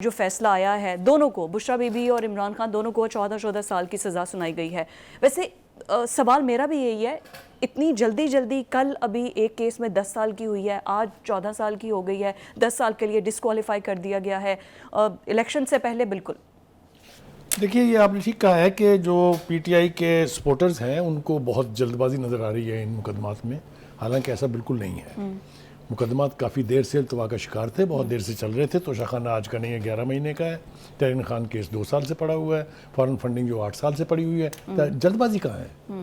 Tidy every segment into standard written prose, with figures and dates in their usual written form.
جو فیصلہ آیا ہے دونوں کو، بشریٰ بی بی اور عمران خان دونوں کو 14 سال کی سزا سنائی گئی ہے۔ ویسے سوال میرا بھی یہی ہے، اتنی جلدی کل ابھی ایک کیس میں 10 سال کی ہوئی ہے، آج 14 سال کی ہو گئی ہے، 10 سال کے لیے ڈسکوالیفائی کر دیا گیا ہے الیکشن سے پہلے۔ بالکل دیکھیے، یہ آپ نے ٹھیک کہا ہے کہ جو پی ٹی آئی کے سپورٹرز ہیں ان کو بہت جلد بازی نظر آ رہی ہے ان مقدمات میں، حالانکہ ایسا بالکل نہیں ہے۔ مقدمات کافی دیر سے التوا کا شکار تھے، بہت دیر سے چل رہے تھے۔ توشہ خانہ آج کا نہیں ہے، 11 مہینے کا ہے۔ ترین خان کیس 2 سال سے پڑا ہوا ہے، فارن فنڈنگ جو 8 سال سے پڑی ہوئی ہے۔ جلد بازی کہاں ہے؟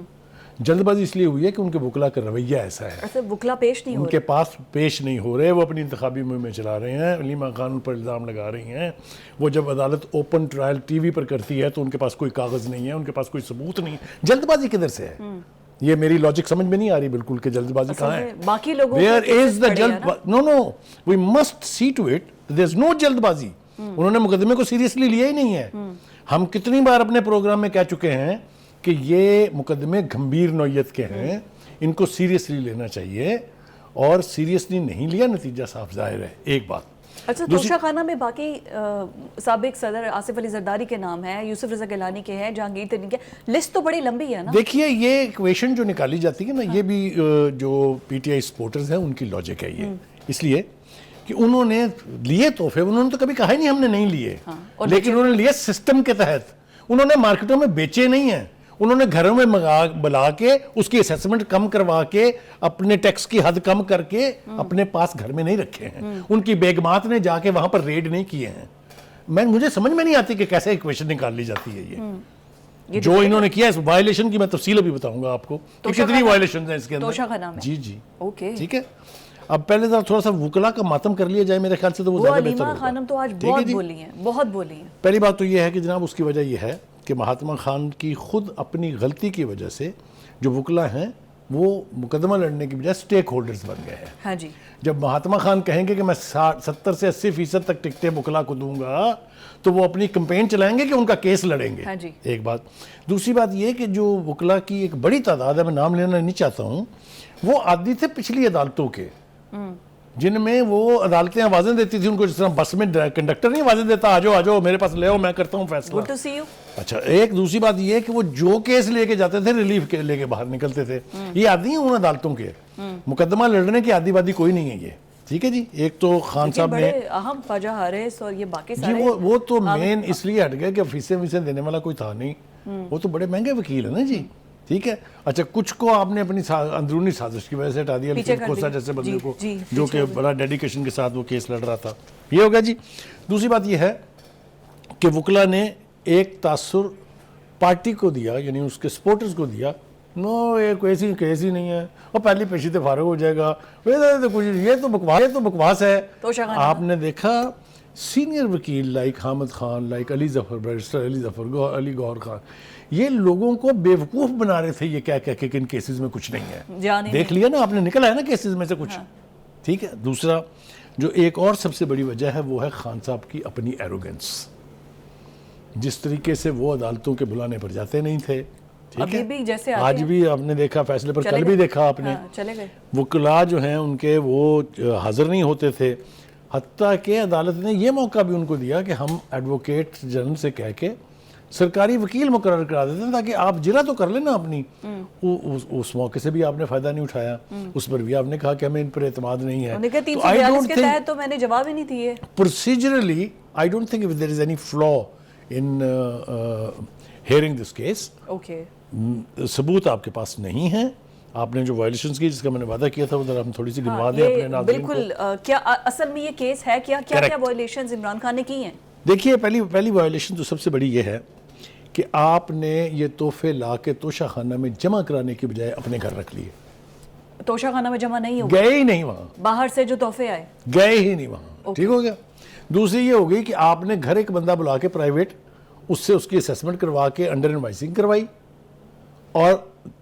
جلد بازی اس لیے ہوئی ہے کہ ان کے وکلا کا رویہ ایسا ہے، وکلا پیش نہیں ہو ان کے پاس پیش نہیں ہو رہے، وہ اپنی انتخابی مہم میں چلا رہے ہیں، علیمہ خان ان پر الزام لگا رہی ہیں۔ وہ جب عدالت اوپن ٹرائل ٹی وی پر کرتی ہے تو ان کے پاس کوئی کاغذ نہیں ہے، ان کے پاس کوئی ثبوت نہیں ہے۔ جلد بازی کدھر سے ہے؟ یہ میری لاجک سمجھ میں نہیں آ رہی بالکل کہ جلد بازی کہاں ہے۔ باقی لوگوں Where is the no, we must see to it there's no جلد بازی۔ انہوں نے مقدمے کو سیریسلی لیا ہی نہیں ہے۔ ہم کتنی بار اپنے پروگرام میں کہہ چکے ہیں کہ یہ مقدمے گھمبیر نوعیت کے ہیں، ان کو سیریسلی لینا چاہیے، اور سیریسلی نہیں لیا، نتیجہ صاف ظاہر ہے۔ ایک بات اچھا، توشہ خانہ میں باقی سابق صدر آصف علی زرداری کے نام ہیں، یوسف رضا گیلانی کے ہیں، جہانگیر ترین کے، لسٹ تو بڑی لمبی ہے نا۔ دیکھیے، یہ ایکویشن جو نکالی جاتی ہے نا، یہ بھی جو پی ٹی آئی سپورٹرز ہیں ان کی لاجک ہے یہ، اس لیے کہ انہوں نے لیے تحفے، انہوں نے تو کبھی کہا ہی نہیں ہم نے نہیں لیے، لیکن انہوں نے لیے سسٹم کے تحت۔ انہوں نے مارکیٹوں میں بیچے نہیں ہیں، انہوں نے گھروں میں بلا کے اس کی اسیسمنٹ کم کروا کے اپنے ٹیکس کی حد کم کر کے اپنے پاس گھر میں نہیں رکھے ہیں۔ ان کی بیگمات نے جا کے وہاں پر ریڈ نہیں کیے ہیں۔ مجھے سمجھ میں نہیں آتی کہ کیسے ایکویشن نکال لی جاتی ہے یہ جو انہوں نے کیا ہے۔ اس وائلیشن کی میں تفصیل ابھی بتاؤں گا آپ کو کہ کتنی وائلیشنز ہیں اس کے اندر۔ توشہ خانہ میں جی اوکے، ٹھیک ہے۔ اب پہلے تھوڑا سا وکلا کا ماتم کر لیا جائے، میرے خیال سے تو وہ زیادہ بہتر ہوگا۔ علیمہ خانم تو آج بہت بولی ہیں، بہت بولی ہیں۔ پہلی بات تو یہ ہے کہ جناب اس کی وجہ یہ ہے کہ مہاتما خان کی خود اپنی غلطی کی وجہ سے جو وکلا ہیں وہ مقدمہ لڑنے کی بجائے سٹیک ہولڈرز بن گئے ہیں۔ ہاں جی، جب مہاتما خان کہیں گے کہ میں 70 سے 80% تک ٹکٹیں وکلا کو دوں گا تو وہ اپنی کمپین چلائیں گے کہ ان کا کیس لڑیں گے۔ ہاں جی۔ ایک بات۔ دوسری بات یہ کہ جو وکلا کی ایک بڑی تعداد ہے، میں نام لینا نہیں چاہتا ہوں، وہ عادی تھے پچھلی عدالتوں کے، جن میں وہ عدالتیں آوازیں دیتی تھیں ان کو، جس طرح بس میں کنڈکٹر نہیں آوازیں دیتا آ جاؤ میرے پاس لے آؤ، میں کرتا ہوں فیصلہ۔ Good to see you. اچھا، ایک دوسری بات یہ ہے کہ وہ جو کیس لے کے جاتے تھے ریلیف کے لے کے باہر نکلتے تھے۔ یہ عادی ہیں ان عدالتوں کے، مقدمہ لڑنے کی عادی وادی کوئی نہیں ہے یہ، ٹھیک ہے جی۔ ایک تو خان صاحب نے اہم خواجہ حارث اور یہ باقی جی سارے وہ تو مین اس لیے ہٹ گئے کہ فیسیں دینے والا کوئی تھا نہیں، وہ تو بڑے مہنگے وکیل ہیں نا جی، ٹھیک ہے۔ اچھا، کچھ کو آپ نے اپنی اندرونی سازش کی وجہ سے ہٹا دیا، کھوسا جیسے بندے کو جو کہ بڑا ڈیڈیکیشن کے ساتھ وہ کیس لڑ رہا تھا، یہ ہو گیا جی۔ دوسری بات یہ ہے کہ وکلا نے ایک تاثر پارٹی کو دیا، یعنی اس کے سپورٹرز کو دیا، نو یہ کوئی کیس ہی نہیں ہے، اور پہلی پیشی سے فارغ ہو جائے گا، یہ تو بکواس ہے۔ آپ نے دیکھا سینئر وکیل like Hamid Khan, like Ali Zafar, barrister Ali Zafar, علی گوہر خان، یہ لوگوں کو بیوقوف بنا رہے تھے یہ کہہ کہ ان کیسز میں کچھ نہیں ہے۔ دیکھ لیا نا آپ نے، نکلا ہے نا کیسز میں سے کچھ، ٹھیک ہے۔ دوسرا جو ایک اور سب سے بڑی وجہ ہے وہ ہے خان صاحب کی اپنی ایروگنس، جس طریقے سے وہ عدالتوں کے بلانے پر جاتے نہیں تھے، ٹھیک ہے۔ آج بھی آپ نے دیکھا فیصلے پر، کل بھی دیکھا آپ نے، وکلا جو ہیں ان کے وہ حاضر نہیں ہوتے تھے، حتیٰ کہ عدالت نے یہ موقع بھی ان کو دیا کہ ہم ایڈوکیٹ جنرل سے کہہ کے سرکاری وکیل مقرر کرا دیتے ہیں تاکہ آپ جرا تو کر لینا اپنی۔ اس موقع سے بھی آپ نے فائدہ نہیں اٹھایا، اس پر بھی آپ نے کہا کہ ہمیں ان پر اعتماد نہیں ہے۔ تو میں نے جواب ہی نہیں دیے۔ Procedurally I don't think if there is any flaw in hearing this case۔ ثبوت آپ کے پاس نہیں ہے، آپ نے جو وائلیشنز کی جس کا میں نے وعدہ کیا تھا وہ ذرا ہم تھوڑی سی گنوا دیں اپنے ناظرین کو۔ بالکل، کیا اصل میں یہ کیس ہے، کیا وائلیشنز عمران خان نے کی ہیں؟ دیکھیے، پہلی وائلیشن تو سب سے بڑی یہ ہے کہ آپ نے یہ تحفے لا کے توشہ خانہ میں جمع کرانے کی بجائے اپنے گھر رکھ لیے۔ توشہ خانہ میں جمع نہیں ہو گئے ہی نہیں وہاں، باہر سے جو تحفے آئے گئے ہی نہیں وہاں، ٹھیک ہو گیا۔ دوسری یہ ہو گئی کہ آپ نے گھر ایک بندہ بلا کے پرائیویٹ اس سے اس کی اسیسمنٹ کروا کے انڈر انوائسنگ کروائی، اور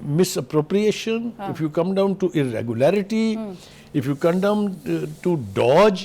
misappropriation, if you come down to irregularity, if you come down to dodge,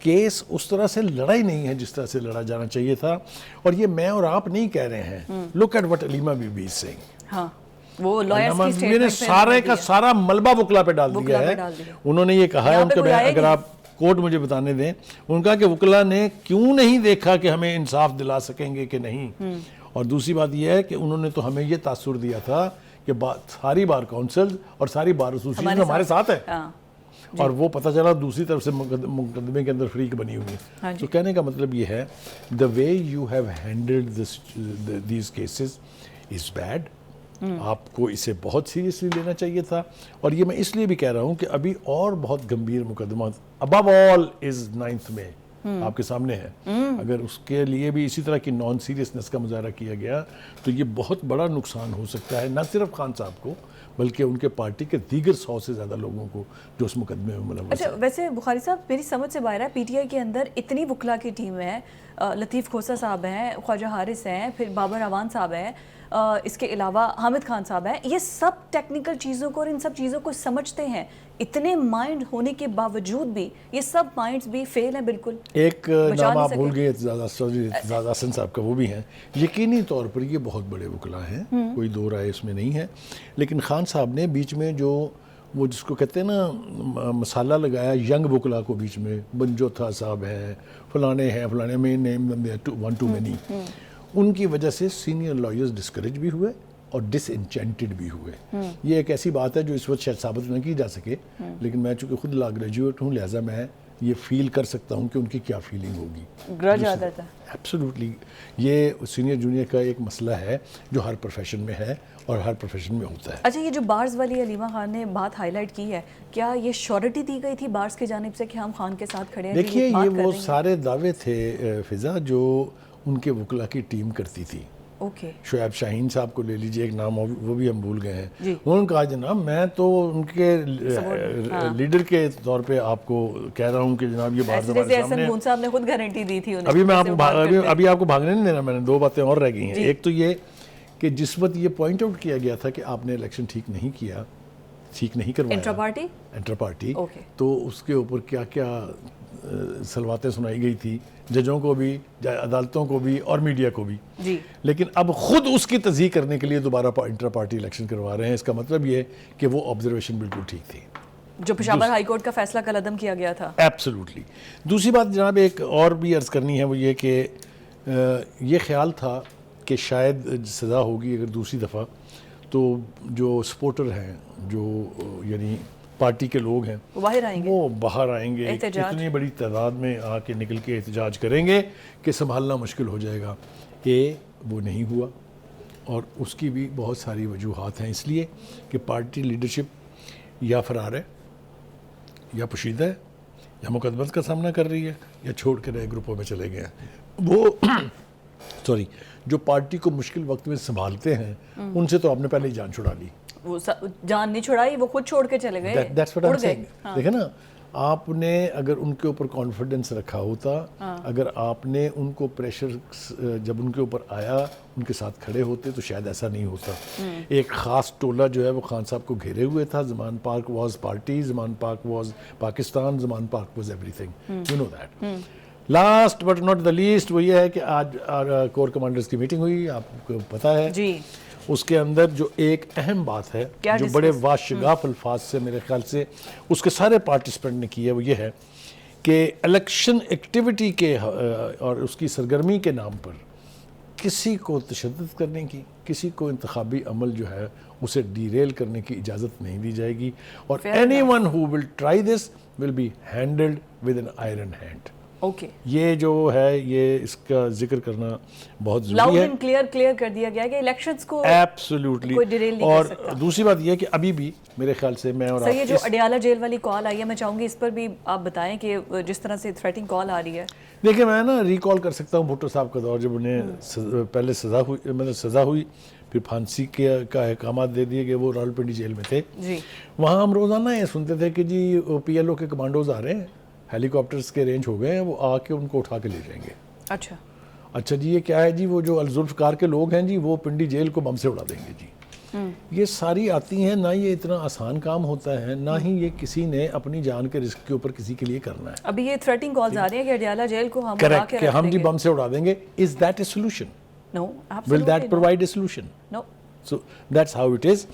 case اس طرح سے لڑا ہی نہیں ہے جس طرح سے لڑا جانا چاہیے تھا. اور یہ میں اور آپ نہیں کہہ رہے ہیں, look at what Aleema Bibi is از سیئنگ. ہاں وہ لائرز کی میں نے سٹیٹمنٹ سارے کا سارا ملبہ وکلا پہ ڈال دیا ہے. انہوں نے یہ کہا ہے, ان کے اگر آپ کوٹ مجھے بتانے دیں, ان کا کہ وکلا نے کیوں نہیں دیکھا کہ ہمیں انصاف دلا سکیں گے کہ نہیں. اور دوسری بات یہ ہے کہ انہوں نے تو ہمیں یہ تاثر دیا تھا کہ ساری بار کونسل اور ساری بار ایسوسیشن ہمارے ساتھ ہے, اور وہ پتہ چلا دوسری طرف سے مقدمے کے اندر فریق بنی ہوئی ہے. تو کہنے کا مطلب یہ ہے, the way you have handled these cases is bad. آپ کو اسے بہت سیریسلی لینا چاہیے تھا. اور یہ میں اس لیے بھی کہہ رہا ہوں کہ ابھی اور بہت گمبھیر مقدمات above all is 9th میں آپ کے سامنے ہے. اگر اس کے لیے بھی اسی طرح کی نان سیریسنس کا مظاہرہ کیا گیا تو یہ بہت بڑا نقصان ہو سکتا ہے, نہ صرف خان صاحب کو بلکہ ان کے پارٹی کے دیگر 100 سے زیادہ لوگوں کو جو اس مقدمے میں ملوث ہیں. اچھا ویسے بخاری صاحب میری سمجھ سے باہر ہے پی ٹی آئی کے اندر اتنی وکلا کی ٹیم ہے, لطیف کھوسہ صاحب ہیں, خواجہ حارث ہیں, پھر بابر اعوان صاحب ہیں, اس کے علاوہ حامد خان صاحب ہیں, یہ سب ٹیکنیکل چیزوں کو اور ان سب چیزوں کو سمجھتے ہیں. اتنے مائنڈ ہونے کے باوجود بھی یہ سب مائنڈز بھی فیل ہیں بالکل. ایک نام آپ بھول گئے اعتزاز حسن صاحب کا, وہ بھی ہیں. یقینی طور پر یہ بہت بڑے وکلا ہیں, کوئی دو رائے اس میں نہیں ہے. لیکن خان صاحب نے بیچ میں جو وہ جس کو کہتے ہیں نا مسالہ لگایا ینگ وکلا کو بیچ میں, بنجوتھا صاحب ہیں, فلانے ہیں, فلانے میں نیم ون ٹو مینی, ان کی وجہ سے سینئر لائرز ڈسکریج بھی ہوئے اور ڈس انچینٹڈ بھی ہوئے. یہ ایک ایسی بات ہے جو اس وقت شاید ثابت نہ کی جا سکے, لیکن میں چونکہ خود لا گریجویٹ ہوں لہٰذا میں یہ فیل کر سکتا ہوں کہ ان کی کیا فیلنگ ہوگی. گرج آ جاتا ہے. ایبسولوٹلی یہ سینئر جونیئر کا ایک مسئلہ ہے جو ہر پروفیشن میں ہے اور ہر پروفیشن میں ہوتا ہے. اچھا یہ جو بارز والی علیمہ خان نے بات ہائی لائٹ کی ہے, کیا یہ شیورٹی دی گئی تھی بارز کی جانب سے کہ ہم خان کے ساتھ کھڑے ہیں؟ دیکھیے یہ وہ سارے دعوے تھے فضا جو ان کے وکلا کی ٹیم کرتی تھی. شعیب شاہین صاحب کو لے لیجئے, ایک نام وہ بھی ہم بھول گئے ہیں. انہوں نے کہا جناب میں تو ان کے لیڈر کے طور پہ آپ کو کہہ رہا ہوں کہ جناب یہ بات ہمارے سامنے ہے. صاحب نے خود گارنٹی دی تھی. ابھی میں ابھی آپ کو بھاگنے نہیں دینا, میں نے دو باتیں اور رہ گئی ہیں. ایک تو یہ کہ جس وقت یہ پوائنٹ آؤٹ کیا گیا تھا کہ آپ نے الیکشن ٹھیک نہیں کیا, ٹھیک نہیں کروایا انٹر پارٹی, تو اس کے اوپر کیا کیا سلواتیں سنائی گئی تھی ججوں کو بھی, عدالتوں کو بھی اور میڈیا کو بھی. لیکن اب خود اس کی تصحیح کرنے کے لیے دوبارہ انٹر پارٹی الیکشن کروا رہے ہیں. اس کا مطلب یہ کہ وہ آبزرویشن بالکل ٹھیک تھی جو پشاور ہائی کورٹ کا فیصلہ کل عدم کیا گیا تھا. ایبسولوٹلی. دوسری بات جناب ایک اور بھی عرض کرنی ہے, وہ یہ کہ یہ خیال تھا کہ شاید سزا ہوگی اگر دوسری دفعہ, تو جو سپورٹر ہیں, جو یعنی پارٹی کے لوگ ہیں, وہ باہر آئیں گے, اتنی بڑی تعداد میں آ کے نکل کے احتجاج کریں گے کہ سنبھالنا مشکل ہو جائے گا. وہ نہیں ہوا, اور اس کی بھی بہت ساری وجوہات ہیں. اس لیے کہ پارٹی لیڈرشپ یا فرار ہے, یا پوشیدہ ہے, یا مقدمات کا سامنا کر رہی ہے, یا چھوڑ کے نئے گروپوں میں چلے گئے ہیں. وہ جو پارٹی کو مشکل وقت میں سنبھالتے ہیں ان سے تو آپ نے پہلے ہی جان چھڑا لی. وہ جان نہیں چھڑائی, وہ خود چھوڑ کے چلے گئے. دیکھیں نا, آپ نے اگر ان کے اوپر کانفیڈنس رکھا ہوتا, اگر آپ نے ان کو پریشر جب ان کے اوپر آیا ان کے ساتھ کھڑے ہوتے, تو شاید ایسا نہیں ہوتا. ایک خاص ٹولہ جو ہے وہ خان صاحب کو گھیرے ہوئے تھا. Zaman Park was party, Zaman Park was Pakistan, Zaman Park was everything, you know that. Last but not the least وہ یہ ہے کہ آج کور کمانڈرز کی میٹنگ ہوئی, آپ کو پتہ ہے. اس کے اندر جو ایک اہم بات ہے جو بڑے واشگاف الفاظ سے میرے خیال سے اس کے سارے پارٹیسپینٹ نے کی ہے, وہ یہ ہے کہ الیکشن ایکٹیویٹی کے اور اس کی سرگرمی کے نام پر کسی کو تشدد کرنے کی, کسی کو انتخابی عمل جو ہے اسے ڈیریل کرنے کی اجازت نہیں دی جائے گی. اور anyone who will try this will be handled with an iron hand. یہ جو ہے یہ اس کا ذکر کرنا بہت ضروری ہے. کلیئر کر دیا گیا کہ الیکشنز کو ایبسولوٹلی. اور دوسری بات یہ ہے کہ ابھی بھی میرے خیال سے میں اور یہ جو اڈیالہ جیل والی کال آئی ہے, میں چاہوں گی اس پر بھی آپ بتائیں کہ جس طرح سے تھریٹنگ کال آ رہی ہے. دیکھیں میں نا ریکال کر سکتا ہوں بھٹو صاحب کا دور, جب انہیں پہلے سزا ہوئی پھر پھانسی کا احکامات دے دیے کہ وہ راولپنڈی جیل میں تھے. وہاں ہم روزانہ یہ سنتے تھے کہ جی پی ایل او کے کمانڈوز آ رہے ہیں, ہیلی کاپٹرز کے ارینج ہو گئے ہیں, وہ آ کے ان کو اٹھا کے لے جائیں گے. اچھا جی یہ کیا ہے جی, وہ جو الذوالفقار کے لوگ ہیں جی وہ پنڈی جیل کو بم سے اڑا دیں گے جی. یہ ساری آتی ہیں. نہ یہ اتنا آسان کام ہوتا ہے, نہ ہی یہ کسی نے اپنی جان کے رسک کے اوپر کسی کے لیے کرنا ہے. ابھی یہ تھریٹنگ کالز آ رہی ہیں کہ اڈیالہ جیل کو ہم کریکٹ, کہ ہم جی بم سے اڑا دیں گے. Is that a solution? No. Will that provide a solution? No. So that's how it is.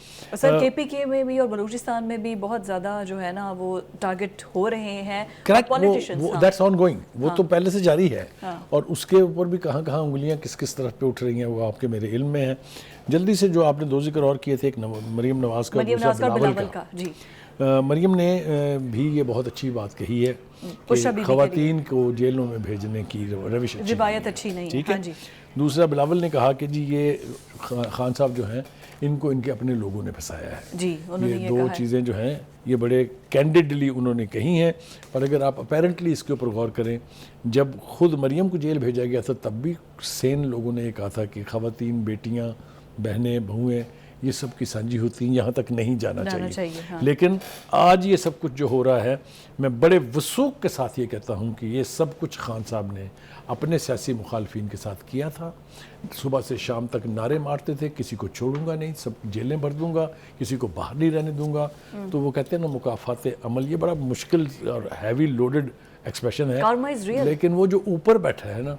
Sir K P کے میں بھی اور بلوچستان میں بھی بہت زیادہ جو ہے نا وہ ٹارگٹ ہو رہے ہیں پولیٹیشنز. That's ongoing. وہ تو پہلے سے جاری ہے, اور اس کے اوپر بھی کہاں کہاں انگلیاں کس کس طرف پہ اٹھ رہی ہیں وہ آپ کے میرے علم میں ہیں. جلدی سے جو آپ نے 2 ذکر اور کیے تھے, ایک مریم نواز کا, دوسرا بلاول کا. جی, مریم نے بھی یہ بہت اچھی بات کہی ہے کہ خواتین کو جیلوں میں بھیجنے کی روش روایت اچھی نہیں. ٹھیک ہے. دوسرا بلاول نے کہا کہ جی یہ خان صاحب جو ہیں ان کو ان کے اپنے لوگوں نے پھنسایا ہے. جی, انہوں نے یہ 2 چیزیں جو ہیں یہ بڑے کینڈیڈلی انہوں نے کہی ہیں. پر اگر آپ اپیرنٹلی اس کے اوپر غور کریں, جب خود مریم کو جیل بھیجا گیا تھا تب بھی سین لوگوں نے یہ کہا تھا کہ خواتین, بیٹیاں, بہنیں, بہویں یہ سب کی سانجھی ہوتی ہیں, یہاں تک نہیں جانا چاہیے. لیکن آج یہ سب کچھ جو ہو رہا ہے, میں بڑے وثوق کے ساتھ یہ کہتا ہوں کہ یہ سب کچھ خان صاحب نے اپنے سیاسی مخالفین کے ساتھ کیا تھا. صبح سے شام تک نعرے مارتے تھے, کسی کو چھوڑوں گا نہیں, سب جیلیں بھر دوں گا, کسی کو باہر نہیں رہنے دوں گا. تو وہ کہتے ہیں نا مکافات عمل, یہ بڑا مشکل اور ہیوی لوڈڈ ایکسپریشن ہے, لیکن وہ جو اوپر بیٹھا ہے نا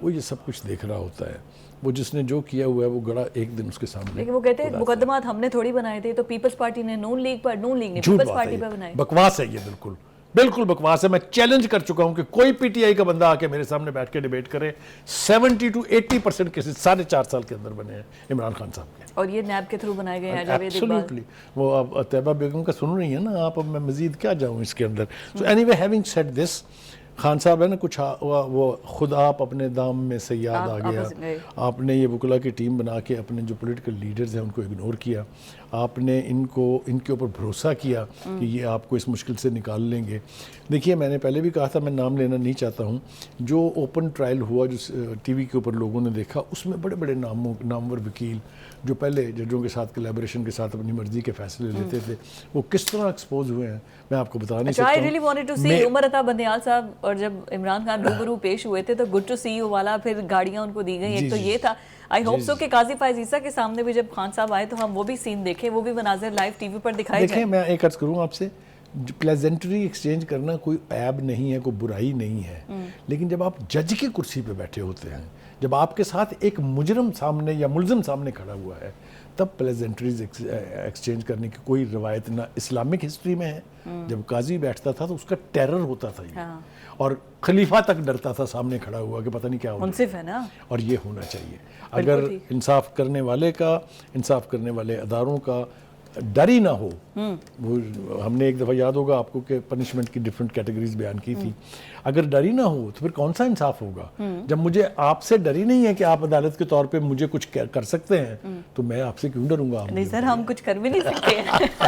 وہ یہ سب کچھ دیکھ رہا ہوتا ہے. وہ جس نے جو کیا ہوا ہے وہ گڑا ایک دن اس کے سامنے. لیکن وہ کہتے ہیں مقدمات ہم نے تھوڑی بنائے تھے, تو پیپلز پارٹی نے نون لیگ نے پیپلز پارٹی پر بنائے. بکواس ہے یہ, بالکل بالکل بکواس ہے. میں چیلنج کر چکا ہوں کہ کوئی پی ٹی آئی کا بندہ آ کے میرے سامنے بیٹھ کے ڈیبیٹ کرے. 70 to 80% کیسز 4.5 سال کے اندر بنے ہیں عمران خان صاحب کے, اور یہ نیب کے تھرو بنائے گئے ہیں. ایبسولوٹلی. وہ اب طیبہ بیگم کا سن رہی ہیں نا آپ, اب میں مزید کیا جاؤں اس کے اندر. So anyway, having said this, Khan Sahab ہے نا کچھ وہ خود آپ اپنے دام میں سیاد آ گیا. آپ نے یہ وکلا کی ٹیم بنا کے اپنے جو پولیٹیکل لیڈرز ہیں ان کو اگنور کیا. آپ نے ان کے اوپر بھروسہ کیا کہ یہ آپ کو اس مشکل سے نکال لیں گے. دیکھیے, میں نے پہلے بھی کہا تھا, میں نام لینا نہیں چاہتا ہوں, جو اوپن ٹرائل ہوا جو ٹی وی کے اوپر لوگوں نے دیکھا, اس میں بڑے بڑے نامور وکیل جو پہلے ججوں کے ساتھ کلیبریشن کے ساتھ اپنی مرضی کے فیصلے لیتے تھے, وہ کس طرح ایکسپوز ہوئے ہیں میں آپ کو بتا نہیں سکتا ہوں. I really wanted to see Umar Ata Bandial صاحب, اور جب عمران خان روبرو پیش ہوئے تھے تو گڈ ٹو سی یو والا پھر گاڑیاں ان کو دی گئی. ایک تو یہ تھا. آئی ہوپ سو کہ قاضی فائز عیسیٰ کے سامنے بھی جب خان صاحب آئے تو ہم وہ بھی سین دیکھیں, وہ بھی مناظر لائیو ٹی وی پر دکھائے جائیں. دیکھیں, میں ایک عرض کروں آپ سے, پلیزنٹری ایکسچینج کرنا کوئی عیب نہیں ہے, کوئی برائی نہیں ہے. لیکن جب آپ جج کی کرسی پہ بیٹھے ہوتے ہیں, جب آپ کے ساتھ ایک مجرم سامنے یا ملزم سامنے کھڑا ہوا ہے, تب پلیزنٹریز ایکسچینج کرنے کی کوئی روایت نہ اسلامک ہسٹری میں ہے. جب قاضی بیٹھتا تھا تو اس کا ٹیرر ہوتا تھا یہ, اور خلیفہ تک ڈرتا تھا سامنے کھڑا ہوا کہ پتہ نہیں کیا ہوگا. منصف ہے نا, اور یہ ہونا چاہیے. اگر انصاف کرنے والے کا, انصاف کرنے والے اداروں کا ڈر ہی نہ ہو. وہ ہم نے ایک دفعہ یاد ہوگا آپ کو کہ پنشمنٹ کی ڈیفرنٹ کیٹیگریز بیان کی تھی. اگر ڈر ہی نہ ہو تو پھر کون سا انصاف ہوگا؟ جب مجھے آپ سے ڈر ہی نہیں ہے کہ آپ عدالت کے طور پہ مجھے کچھ کر سکتے ہیں, تو میں آپ سے کیوں ڈروں گا؟ نہیں سر, ہم کچھ کر بھی نہیں سکتے.